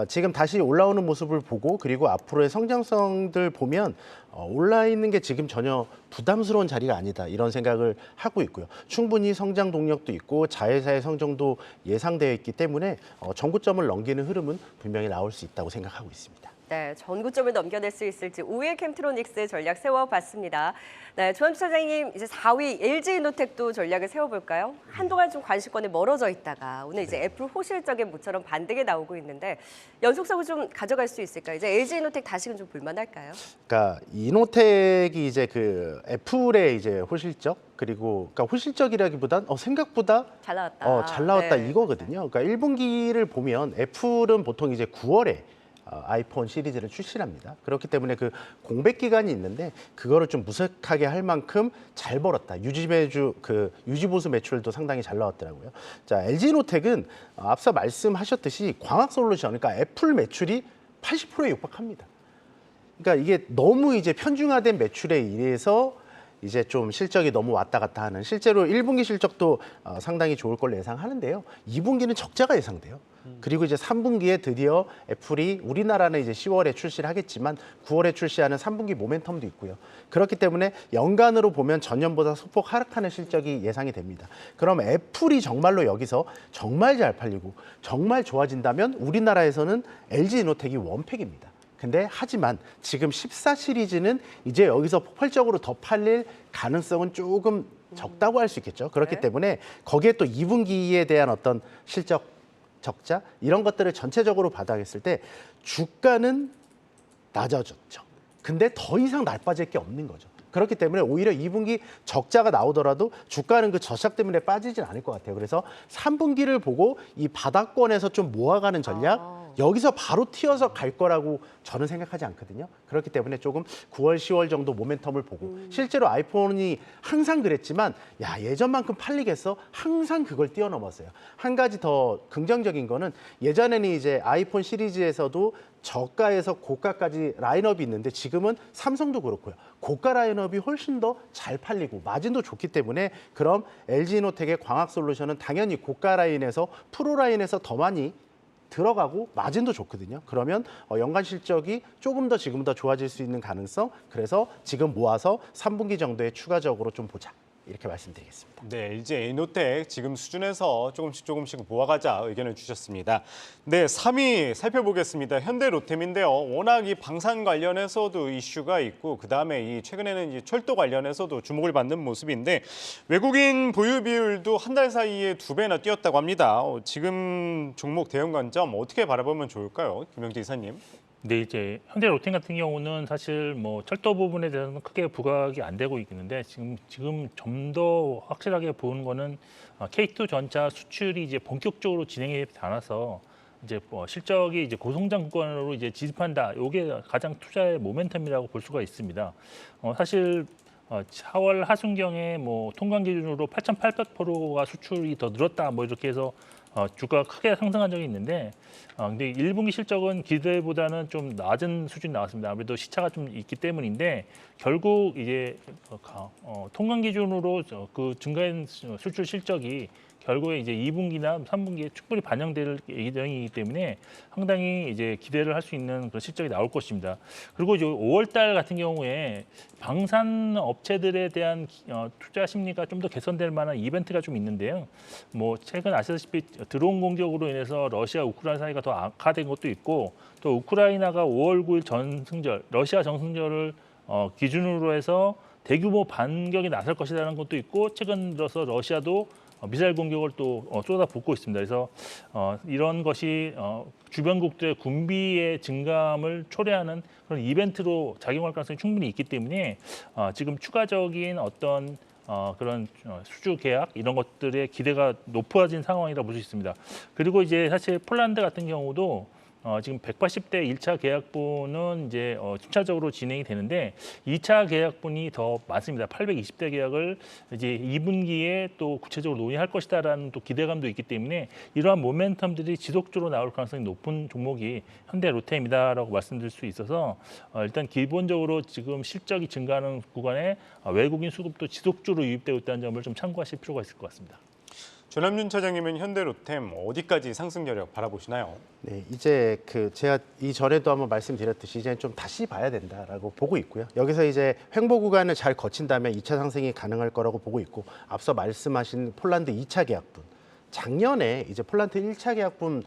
S2: 지금 다시 올라오는 모습을 보고 그리고 앞으로의 성장성들 보면 올라 있는 게 지금 전혀 부담스러운 자리가 아니다 이런 생각을 하고 있고요. 충분히 성장 동력도 있고 자회사의 성장도 예상되어 있기 때문에 전고점을 넘기는 흐름은 분명히 나올 수 있다고 생각하고 있습니다.
S1: 네, 전고점을 넘겨낼 수 있을지 5위 캠트로닉스 전략 세워봤습니다. 네, 조남주 차장님 이제 4위 LG이노텍도 전략을 세워볼까요? 한동안 좀 관심권에 멀어져 있다가 오늘 이제 애플 호실적인 모처럼 반등에 나오고 있는데 연속성을 좀 가져갈 수 있을까요? 이제 LG이노텍 다시금 좀 볼만할까요?
S2: 그러니까 이노텍이 이제 그 애플의 이제 호실적 그리고 그러니까 호실적이라기보단 생각보다
S1: 잘 나왔다.
S2: 잘 나왔다
S1: 네.
S2: 이거거든요. 그러니까 1분기를 보면 애플은 보통 이제 9월에 아이폰 시리즈를 출시합니다. 그렇기 때문에 그 공백 기간이 있는데 그거를 좀 무색하게 할 만큼 잘 벌었다. 유지 보수 매출도 상당히 잘 나왔더라고요. 자, LG노텍은 앞서 말씀하셨듯이 광학솔루션, 그러니까 애플 매출이 80%에 육박합니다. 그러니까 이게 너무 이제 편중화된 매출에 의해서 이제 좀 실적이 너무 왔다 갔다 하는 실제로 1분기 실적도 상당히 좋을 걸로 예상하는데요. 2분기는 적자가 예상돼요. 그리고 이제 3분기에 드디어 애플이 우리나라는 이제 10월에 출시를 하겠지만 9월에 출시하는 3분기 모멘텀도 있고요. 그렇기 때문에 연간으로 보면 전년보다 소폭 하락하는 실적이 예상이 됩니다. 그럼 애플이 정말로 여기서 정말 잘 팔리고 정말 좋아진다면 우리나라에서는 LG이노텍이 원팩입니다. 근데 하지만 지금 14 시리즈는 이제 여기서 폭발적으로 더 팔릴 가능성은 조금 적다고 할 수 있겠죠. 그렇기
S1: 네.
S2: 때문에 거기에 또 2분기에 대한 어떤 실적 적자 이런 것들을 전체적으로 받아했을 때 주가는 낮아졌죠. 근데 더 이상 나빠질 게 없는 거죠. 그렇기 때문에 오히려 2분기 적자가 나오더라도 주가는 그 저작 때문에 빠지진 않을 것 같아요. 그래서 3분기를 보고 이 바닥권에서 좀 모아가는 전략 여기서 바로 튀어서 갈 거라고 저는 생각하지 않거든요. 그렇기 때문에 조금 9월, 10월 정도 모멘텀을 보고 실제로 아이폰이 항상 그랬지만 야 예전만큼 팔리겠어? 항상 그걸 뛰어넘었어요. 한 가지 더 긍정적인 거는 예전에는 이제 아이폰 시리즈에서도 저가에서 고가까지 라인업이 있는데 지금은 삼성도 그렇고요. 고가 라인업이 훨씬 더 잘 팔리고 마진도 좋기 때문에 그럼 LG이노텍의 광학솔루션은 당연히 고가 라인에서 프로 라인에서 더 많이 들어가고 마진도 좋거든요. 그러면 연간 실적이 조금 더 지금보다 좋아질 수 있는 가능성. 그래서 지금 모아서 3분기 정도에 추가적으로 좀 보자. 이렇게 말씀드리겠습니다.
S3: 네, LG 에노텍 지금 수준에서 조금씩 모아가자 의견을 주셨습니다. 네, 3위 살펴보겠습니다. 현대로템인데요. 워낙 이 방산 관련해서도 이슈가 있고 그다음에 이 최근에는 이 철도 관련해서도 주목을 받는 모습인데 외국인 보유 비율도 한 달 사이에 2배나 뛰었다고 합니다. 지금 종목 대응 관점 어떻게 바라보면 좋을까요? 김영재 이사님.
S4: 근데 이제 현대로템 같은 경우는 사실 뭐 철도 부분에 대해서는 크게 부각이 안 되고 있는데 지금 좀 더 확실하게 보는 거는 K2 전차 수출이 이제 본격적으로 진행이 않아서 이제 뭐 실적이 이제 고성장 구간으로 이제 진입한다. 이게 가장 투자의 모멘텀이라고 볼 수가 있습니다. 사실 4월 하순경에 뭐 통관 기준으로 8,800%가 수출이 더 늘었다. 뭐 이렇게 해서 주가가 크게 상승한 적이 있는데 근데 1분기 실적은 기대보다는 좀 낮은 수준이 나왔습니다. 아무래도 시차가 좀 있기 때문인데 결국 이제 통관 기준으로 그 증가한 수출 실적이 결국에 이제 2분기나 3분기에 충분히 반영될 예정이기 때문에 상당히 이제 기대를 할 수 있는 그런 실적이 나올 것입니다. 그리고 이제 5월 달 같은 경우에 방산 업체들에 대한 투자 심리가 좀 더 개선될 만한 이벤트가 좀 있는데요. 뭐 최근 아시다시피 드론 공격으로 인해서 러시아 우크라이나 사이가 더 악화된 것도 있고 또 우크라이나가 5월 9일 전승절 러시아 정승절을 기준으로 해서 대규모 반격에 나설 것이라는 것도 있고 최근 들어서 러시아도 미사일 공격을 또 쏟아붓고 있습니다. 그래서 이런 것이 주변국들의 군비의 증감을 초래하는 그런 이벤트로 작용할 가능성이 충분히 있기 때문에 지금 추가적인 어떤 그런 수주 계약 이런 것들의 기대가 높아진 상황이라고 볼 수 있습니다. 그리고 이제 사실 폴란드 같은 경우도 지금 180대 1차 계약분은 이제 순차적으로 진행이 되는데 2차 계약분이 더 많습니다. 820대 계약을 이제 2분기에 또 구체적으로 논의할 것이다라는 또 기대감도 있기 때문에 이러한 모멘텀들이 지속적으로 나올 가능성이 높은 종목이 현대로템이다라고 말씀드릴 수 있어서 일단 기본적으로 지금 실적이 증가하는 구간에 외국인 수급도 지속적으로 유입되고 있다는 점을 좀 참고하실 필요가 있을 것 같습니다.
S3: 전남준 차장님은 현대로템 어디까지 상승 여력 바라보시나요?
S2: 네, 이제 제가 이전에도 한번 말씀드렸듯이 이제 좀 다시 봐야 된다라고 보고 있고요. 여기서 이제 횡보 구간을 잘 거친다면 2차 상승이 가능할 거라고 보고 있고 앞서 말씀하신 폴란드 2차 계약분 작년에 이제 폴란드 1차 계약분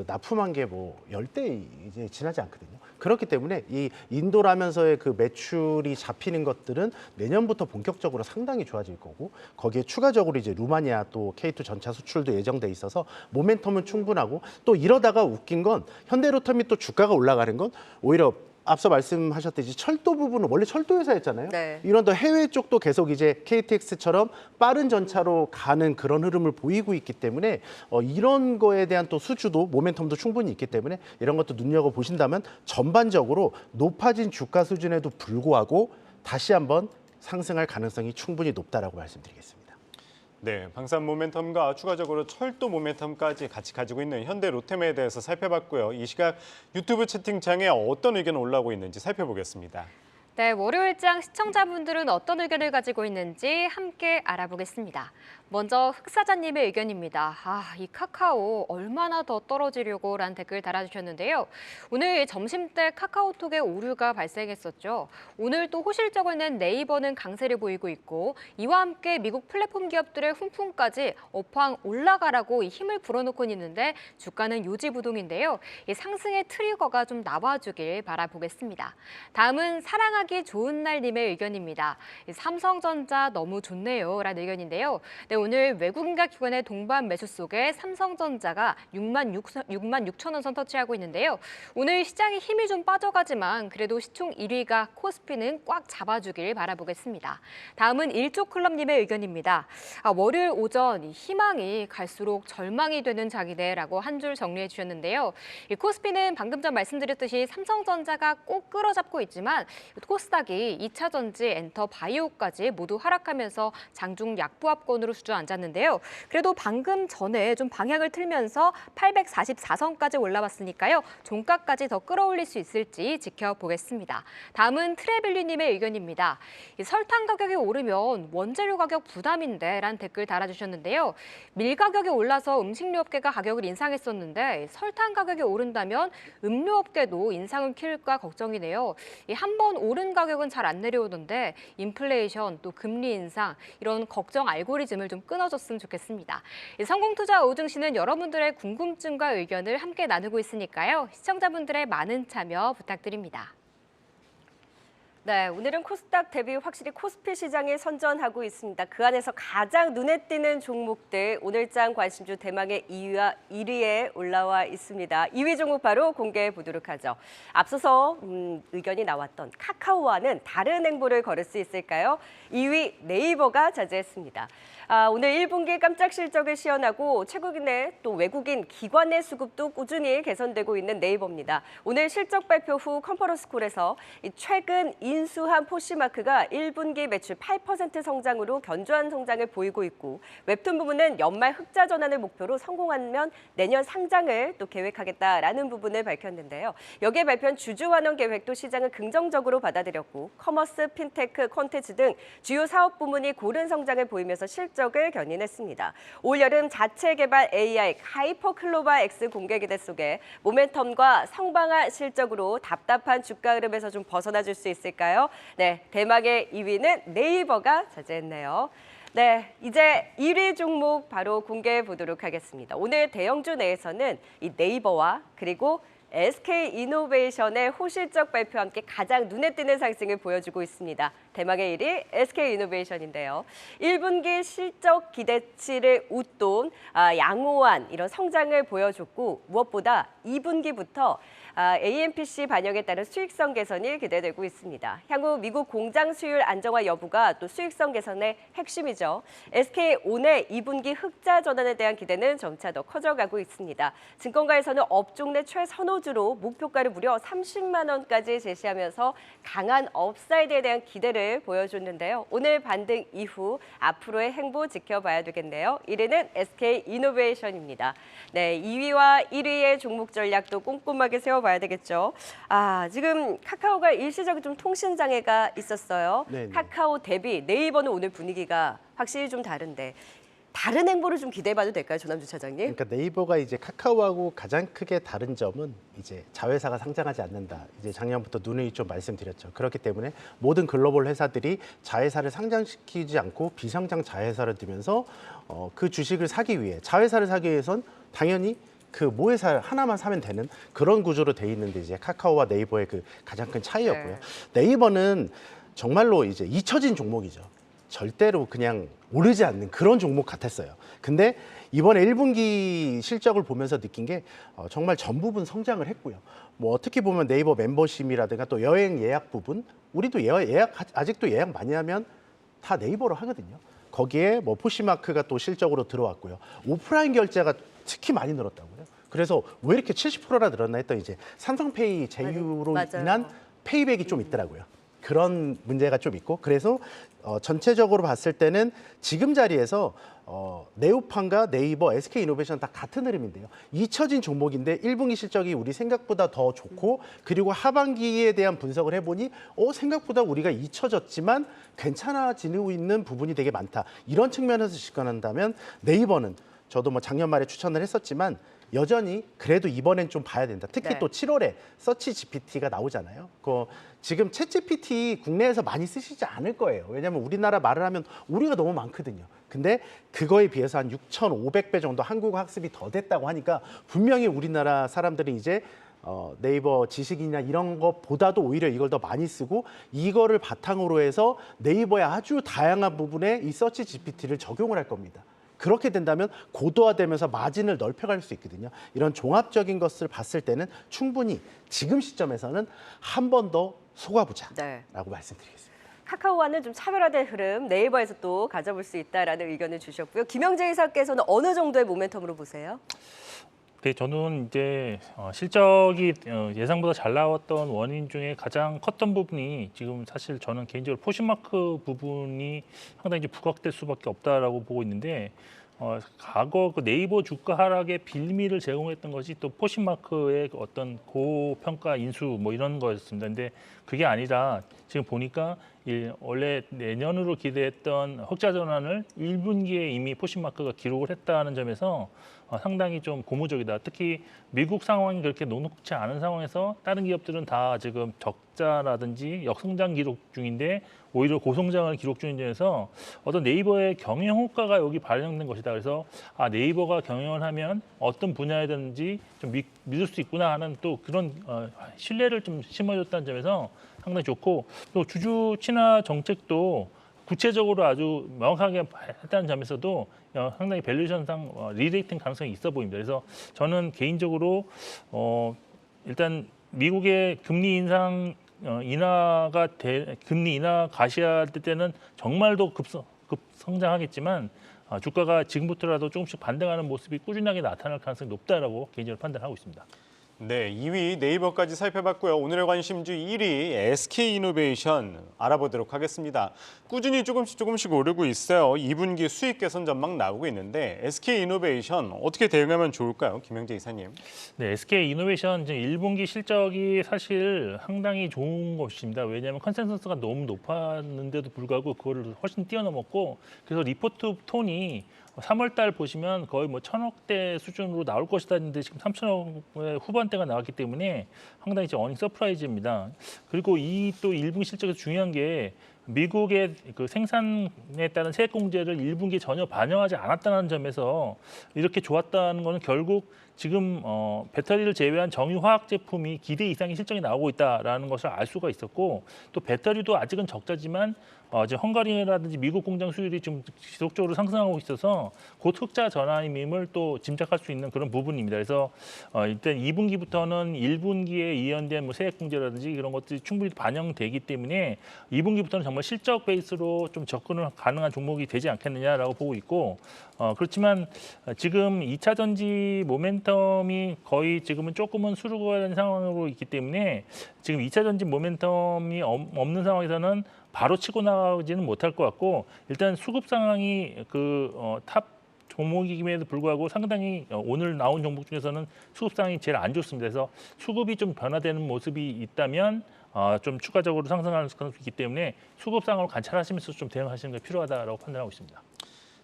S2: 납품한 게 뭐 10대 이제 지나지 않거든요. 그렇기 때문에 이 인도라면서의 그 매출이 잡히는 것들은 내년부터 본격적으로 상당히 좋아질 거고 거기에 추가적으로 이제 루마니아 또 K2 전차 수출도 예정돼 있어서 모멘텀은 충분하고 또 이러다가 웃긴 건 현대로템이 또 주가가 올라가는 건 오히려 앞서 말씀하셨듯이 철도 부분은 원래 철도 회사였잖아요.
S1: 네.
S2: 이런 더 해외 쪽도 계속 이제 KTX처럼 빠른 전차로 가는 그런 흐름을 보이고 있기 때문에 이런 거에 대한 또 수주도 모멘텀도 충분히 있기 때문에 이런 것도 눈여겨 보신다면 전반적으로 높아진 주가 수준에도 불구하고 다시 한번 상승할 가능성이 충분히 높다라고 말씀드리겠습니다.
S3: 네, 방산 모멘텀과 추가적으로 철도 모멘텀까지 같이 가지고 있는 현대로템에 대해서 살펴봤고요. 이 시각 유튜브 채팅창에 어떤 의견 올라오고 있는지 살펴보겠습니다.
S5: 네, 월요일장 시청자분들은 어떤 의견을 가지고 있는지 함께 알아보겠습니다. 먼저 흑사자님의 의견입니다. 이 카카오 얼마나 더 떨어지려고 라는 댓글 달아주셨는데요. 오늘 점심때 카카오톡에 오류가 발생했었죠. 오늘 또 호실적을 낸 네이버는 강세를 보이고 있고 이와 함께 미국 플랫폼 기업들의 훈풍까지 업황 올라가라고 힘을 불어넣고 있는데 주가는 요지부동인데요. 이 상승의 트리거가 좀 나와주길 바라보겠습니다. 다음은 사랑하기 좋은 날님의 의견입니다. 삼성전자 너무 좋네요 라는 의견인데요. 네, 오늘 외국인과 기관의 동반 매수 속에 삼성전자가 66,000원 선 터치하고 있는데요. 오늘 시장에 힘이 좀 빠져가지만 그래도 시총 1위가 코스피는 꽉 잡아주길 바라보겠습니다. 다음은 일조클럽님의 의견입니다. 월요일 오전 희망이 갈수록 절망이 되는 장이네라고 한 줄 정리해 주셨는데요. 이 코스피는 방금 전 말씀드렸듯이 삼성전자가 꼭 끌어잡고 있지만 코스닥이 2차 전지, 엔터, 바이오까지 모두 하락하면서 장중 약보합권으로 주저앉았는데요. 그래도 방금 전에 좀 방향을 틀면서 844선까지 올라왔으니까요. 종가까지 더 끌어올릴 수 있을지 지켜보겠습니다. 다음은 트레빌리님의 의견입니다. 설탕 가격이 오르면 원재료 가격 부담인데 라는 댓글 달아주셨는데요. 밀 가격이 올라서 음식료업계가 가격을 인상했었는데 설탕 가격이 오른다면 음료업계도 인상을 키울까 걱정이네요. 한 번 오르 오른 가격은 잘 안 내려오던데 인플레이션 또 금리 인상 이런 걱정 알고리즘을 좀 끊어줬으면 좋겠습니다. 성공투자 오증시는 여러분들의 궁금증과 의견을 함께 나누고 있으니까요. 시청자분들의 많은 참여 부탁드립니다.
S1: 네, 오늘은 코스닥 대비 확실히 코스피 시장에 선전하고 있습니다. 그 안에서 가장 눈에 띄는 종목들 오늘장 관심주 대망의 2위와 1위에 올라와 있습니다. 2위 종목 바로 공개해 보도록 하죠. 앞서서 의견이 나왔던 카카오와는 다른 행보를 걸을 수 있을까요? 2위 네이버가 차지했습니다. 오늘 1분기 깜짝 실적을 시현하고 최국인의 또 외국인 기관의 수급도 꾸준히 개선되고 있는 네이버입니다. 오늘 실적 발표 후 컨퍼런스 콜에서 최근 인수한 포시마크가 1분기 매출 8% 성장으로 견조한 성장을 보이고 있고 웹툰 부문은 연말 흑자 전환을 목표로 성공하면 내년 상장을 또 계획하겠다라는 부분을 밝혔는데요. 여기에 발표한 주주 환원 계획도 시장은 긍정적으로 받아들였고 커머스, 핀테크, 콘텐츠 등 주요 사업 부문이 고른 성장을 보이면서 실적을 견인했습니다. 올 여름 자체 개발 AI 하이퍼 클로바 X 공개 기대 속에 모멘텀과 성방한 실적으로 답답한 주가 흐름에서 좀 벗어나 줄 수 있을까요? 네, 대망의 2위는 네이버가 차지했네요. 네, 이제 1위 종목 바로 공개해 보도록 하겠습니다. 오늘 대형주 내에서는 이 네이버와 그리고 SK이노베이션의 호실적 발표와 함께 가장 눈에 띄는 상승을 보여주고 있습니다. 대망의 1위 SK이노베이션인데요. 1분기 실적 기대치를 웃돈 양호한 이런 성장을 보여줬고 무엇보다 2분기부터 AMPC 반영에 따른 수익성 개선이 기대되고 있습니다. 향후 미국 공장 수율 안정화 여부가 또 수익성 개선의 핵심이죠. SK온의 2분기 흑자 전환에 대한 기대는 점차 더 커져가고 있습니다. 증권가에서는 업종 내 최선호주로 목표가를 무려 30만 원까지 제시하면서 강한 업사이드에 대한 기대를 보여줬는데요. 오늘 반등 이후 앞으로의 행보 지켜봐야 되겠네요. 1위는 SK이노베이션입니다. 네, 2위와 1위의 종목 전략도 꼼꼼하게 세워봐야 되겠죠. 지금 카카오가 일시적인 좀 통신 장애가 있었어요.
S2: 네네.
S1: 카카오 대비 네이버는 오늘 분위기가 확실히 좀 다른데 다른 행보를 좀 기대해봐도 될까요, 조남주 차장님?
S2: 그러니까 네이버가 이제 카카오하고 가장 크게 다른 점은 이제 자회사가 상장하지 않는다. 이제 작년부터 누누이 좀 말씀드렸죠. 그렇기 때문에 모든 글로벌 회사들이 자회사를 상장시키지 않고 비상장 자회사를 두면서 그 주식을 사기 위해 자회사를 사기 위해선 당연히 그 모회사 하나만 사면 되는 그런 구조로 돼 있는데 이제 카카오와 네이버의 그 가장 큰 차이였고요. 네이버는 정말로 이제 잊혀진 종목이죠. 절대로 그냥 오르지 않는 그런 종목 같았어요. 근데 이번에 1분기 실적을 보면서 느낀 게 정말 전 부분 성장을 했고요. 뭐 어떻게 보면 네이버 멤버십이라든가 또 여행 예약 부분, 우리도 예약 아직도 예약 많이 하면 다 네이버로 하거든요. 거기에 뭐 포시마크가 또 실적으로 들어왔고요. 오프라인 결제가 특히 많이 늘었다고요. 그래서 왜 이렇게 70%나 늘었나 했더니 이제 삼성페이 제휴로
S1: 맞아요.
S2: 인한 페이백이 좀 있더라고요. 그런 문제가 좀 있고 그래서 전체적으로 봤을 때는 지금 자리에서 네오판과 네이버, SK이노베이션 다 같은 흐름인데요. 잊혀진 종목인데 1분기 실적이 우리 생각보다 더 좋고 그리고 하반기에 대한 분석을 해보니 생각보다 우리가 잊혀졌지만 괜찮아지고 있는 부분이 되게 많다. 이런 측면에서 접근한다면 네이버는 저도 뭐 작년 말에 추천을 했었지만 여전히 그래도 이번엔 좀 봐야 된다. 특히
S1: 네.
S2: 또 7월에 서치 GPT가 나오잖아요. 지금 챗 GPT 국내에서 많이 쓰시지 않을 거예요. 왜냐하면 우리나라 말을 하면 우리가 너무 많거든요. 근데 그거에 비해서 한 6,500배 정도 한국어 학습이 더 됐다고 하니까 분명히 우리나라 사람들이 이제 네이버 지식이나 이런 것보다도 오히려 이걸 더 많이 쓰고 이거를 바탕으로 해서 네이버의 아주 다양한 부분에 이 서치 GPT를 적용을 할 겁니다. 그렇게 된다면 고도화되면서 마진을 넓혀갈 수 있거든요. 이런 종합적인 것을 봤을 때는 충분히 지금 시점에서는 한 번 더 속아보자라고
S1: 네.
S2: 말씀드리겠습니다.
S1: 카카오와는 좀 차별화된 흐름 네이버에서 또 가져볼 수 있다라는 의견을 주셨고요. 김영재 이사께서는 어느 정도의 모멘텀으로 보세요?
S4: 네, 저는 이제 실적이 예상보다 잘 나왔던 원인 중에 가장 컸던 부분이 지금 사실 저는 개인적으로 포시마크 부분이 상당히 이제 부각될 수밖에 없다라고 보고 있는데 과거 그 네이버 주가 하락의 빌미를 제공했던 것이 또 포시마크의 어떤 고평가 인수 뭐 이런 거였습니다. 근데 그게 아니라 지금 보니까 원래 내년으로 기대했던 흑자 전환을 1분기에 이미 포식마크가 기록을 했다는 점에서 상당히 좀 고무적이다. 특히 미국 상황이 그렇게 녹록치 않은 상황에서 다른 기업들은 다 지금 적자라든지 역성장 기록 중인데 오히려 고성장을 기록 중인 점에서 어떤 네이버의 경영 효과가 여기 반영된 것이다. 그래서 네이버가 경영을 하면 어떤 분야에든지 좀 믿을 수 있구나 하는 또 그런 신뢰를 좀 심어줬다는 점에서 상당히 좋고, 또 주주 친화 정책도 구체적으로 아주 명확하게 했다는 점에서도 상당히 밸류에이션상 리레이팅 가능성이 있어 보입니다. 그래서 저는 개인적으로 일단 미국의 금리 인상 금리 인하 가시할 때는 정말도 급성장하겠지만 주가가 지금부터라도 조금씩 반등하는 모습이 꾸준하게 나타날 가능성이 높다라고 개인적으로 판단하고 있습니다.
S3: 네, 2위 네이버까지 살펴봤고요. 오늘의 관심주 1위 SK이노베이션 알아보도록 하겠습니다. 꾸준히 조금씩 오르고 있어요. 2분기 수익 개선 전망 나오고 있는데 SK이노베이션 어떻게 대응하면 좋을까요? 김영재 이사님.
S4: 네, SK이노베이션 1분기 실적이 사실 상당히 좋은 것입니다. 왜냐하면 컨센서스가 너무 높았는데도 불구하고 그거를 훨씬 뛰어넘었고, 그래서 리포트 톤이 3월 달 보시면 거의 뭐 1,000억대 수준으로 나올 것이다 했는데 지금 3,000억 후반대가 나왔기 때문에 상당히 어닝 서프라이즈입니다. 그리고 이 또 1분기 실적에서 중요한 게 미국의 그 생산에 따른 세액 공제를 1분기에 전혀 반영하지 않았다는 점에서 이렇게 좋았다는 것은 결국 지금 배터리를 제외한 정유 화학 제품이 기대 이상의 실적이 나오고 있다라는 것을 알 수가 있었고, 또 배터리도 아직은 적자지만 이제 헝가리라든지 미국 공장 수율이 좀 지속적으로 상승하고 있어서 곧 흑자 전환임을 또 짐작할 수 있는 그런 부분입니다. 그래서 일단 2분기부터는 1분기에 이연된 뭐 세액 공제라든지 이런 것들이 충분히 반영되기 때문에 2분기부터는 정말 실적 베이스로 좀 접근을 가능한 종목이 되지 않겠느냐라고 보고 있고, 그렇지만 지금 2차 전지 모멘텀이 거의 지금은 조금은 수르고 된 상황으로 있기 때문에 지금 2차 전지 모멘텀이 없는 상황에서는 바로 치고 나가지는 못할 것 같고, 일단 수급 상황이 탑 종목임에도 불구하고 상당히 오늘 나온 종목 중에서는 수급 상황이 제일 안 좋습니다. 그래서 수급이 좀 변화되는 모습이 있다면 좀 추가적으로 상승할 가능성이 있기 때문에 수급 상황을 관찰하시면서 좀 대응하시는 게 필요하다고 판단하고 있습니다.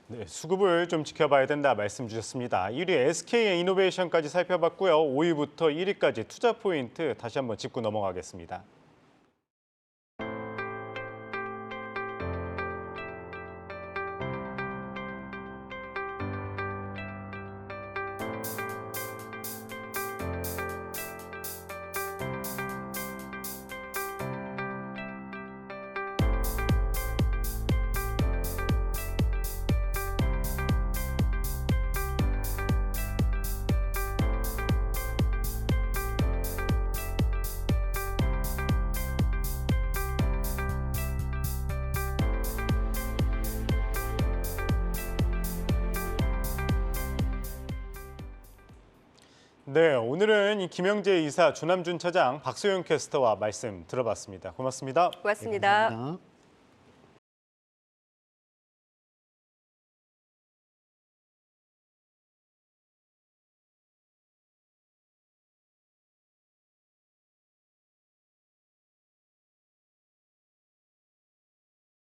S3: 네, 수급을 좀 지켜봐야 된다 말씀 주셨습니다. 1위 SK이노베이션까지 살펴봤고요. 5위부터 1위까지 투자 포인트 다시 한번 짚고 넘어가겠습니다. 네, 오늘은 이 김영재 이사, 조남준 차장, 박소영 캐스터와 말씀 들어봤습니다. 고맙습니다.
S1: 고맙습니다.
S2: 감사합니다.